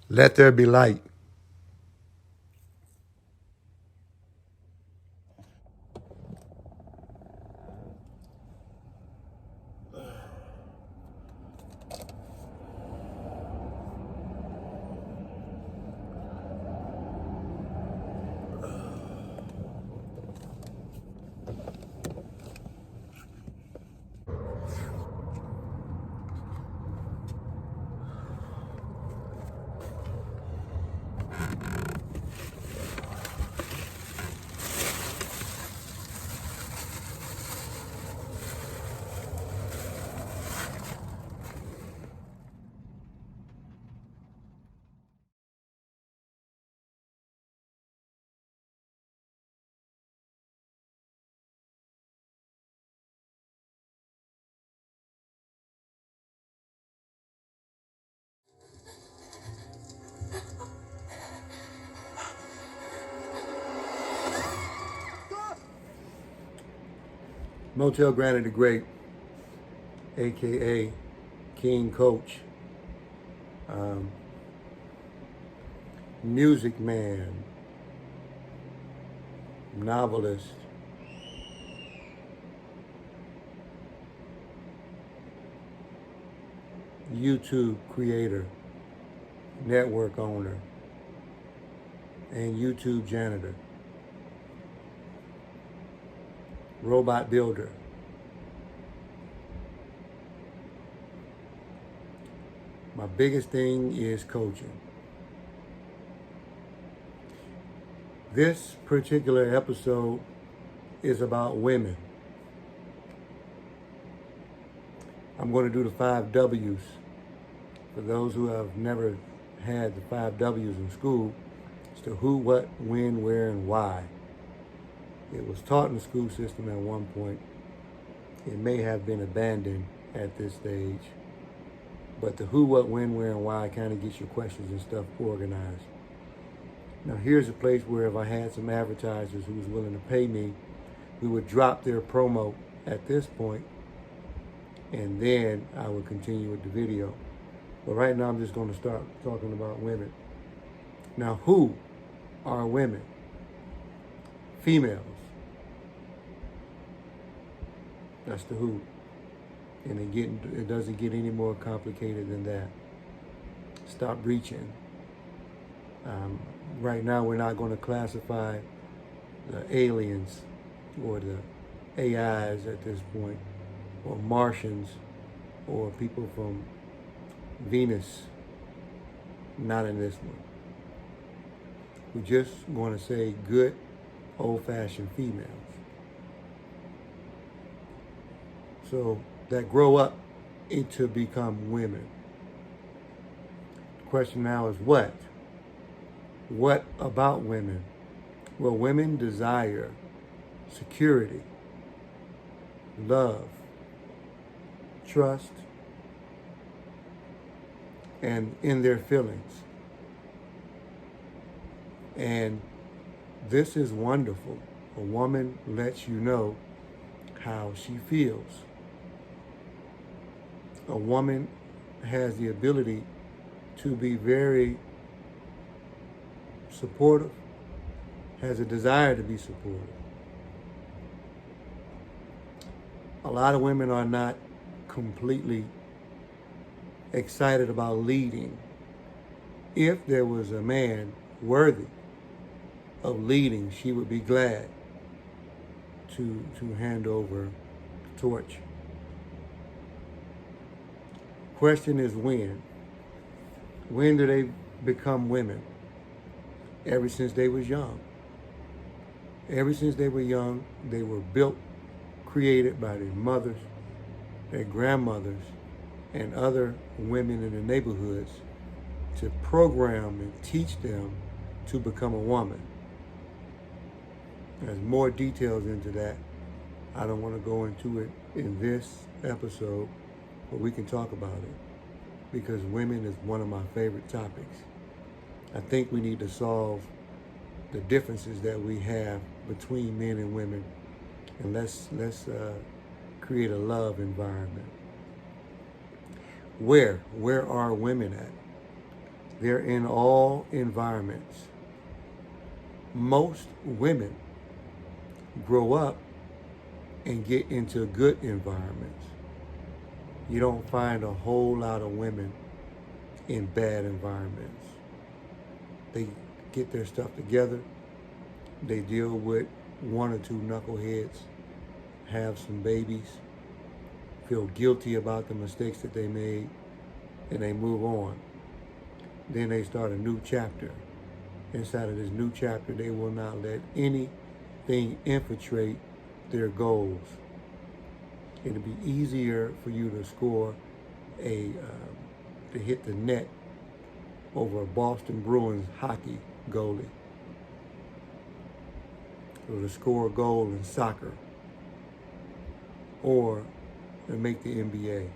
Let there be light. Motell Granite the Great, aka King Coach, um, music man, novelist, YouTube creator, network owner, and YouTube janitor, robot builder. My biggest thing is coaching. This particular episode is about women. I'm going to do the 5 W's. For those who have never had the 5 W's in school, it's the who, what, when, where, and why. It was taught in the school system at one point. It may have been abandoned at this stage. But the who, what, when, where, and why kind of gets your questions and stuff organized. Now here's a place where if I had some advertisers who was willing to pay me, we would drop their promo at this point, and then I would continue with the video. But right now I'm just going to start talking about women. Now who are women? Females. That's the who. And it doesn't get any more complicated than that. Stop reaching. Right now we're not going to classify the aliens or the AIs at this point, or Martians, or people from Venus. Not in this one. We're just going to say good, old-fashioned females. So that grow up to become women. The question now is what? What about women? Well, women desire security, love, trust, and in their feelings. And this is wonderful. A woman lets you know how she feels. A woman has the ability to be very supportive, has a desire to be supportive. A lot of women are not completely excited about leading. If there was a man worthy of leading, she would be glad to hand over the torch. Question is when? When do they become women? Ever since they was young. Ever since they were young, they were built, created by their mothers, their grandmothers, and other women in the neighborhoods to program and teach them to become a woman. There's more details into that. I don't want to go into it in this episode, but we can talk about it because women is one of my favorite topics. I think we need to solve the differences that we have between men and women, and let's create a love environment. Where are women at? They're in all environments. Most women grow up and get into good environments. You don't find a whole lot of women in bad environments. They get their stuff together. They deal with one or two knuckleheads, have some babies, feel guilty about the mistakes that they made, and they move on. Then they start a new chapter. Inside of this new chapter, they will not let anything infiltrate their goals. It'll be easier for you to score to hit the net over a Boston Bruins hockey goalie, or to score a goal in soccer, or to make the NBA.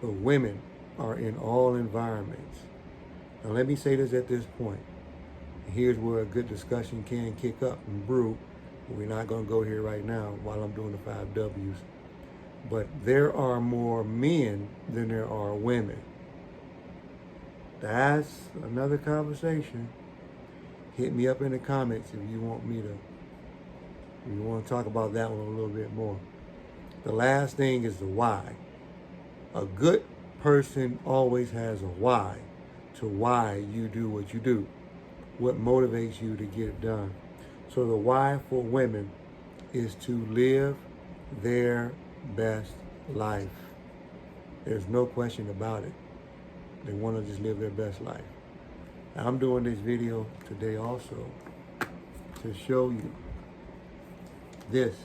But women are in all environments. Now let me say this at this point. Here's where a good discussion can kick up and brew. We're not going to go here right now while I'm doing the 5 W's. But there are more men than there are women. That's another conversation. Hit me up in the comments if you want to talk about that one a little bit more. The last thing is the why. A good person always has a why to why you do what you do. What motivates you to get it done. So the why for women is to live their best life. There's no question about it. They want to just live their best life. Now, I'm doing this video today also to show you this,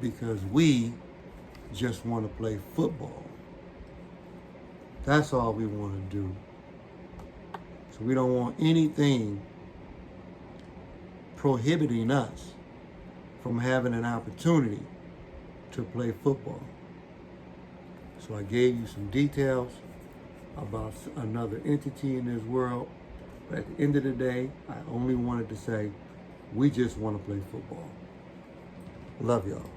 because we just want to play football. That's all we want to do. So we don't want anything prohibiting us from having an opportunity to play football. So I gave you some details about another entity in this world. But at the end of the day, I only wanted to say, we just want to play football. Love y'all.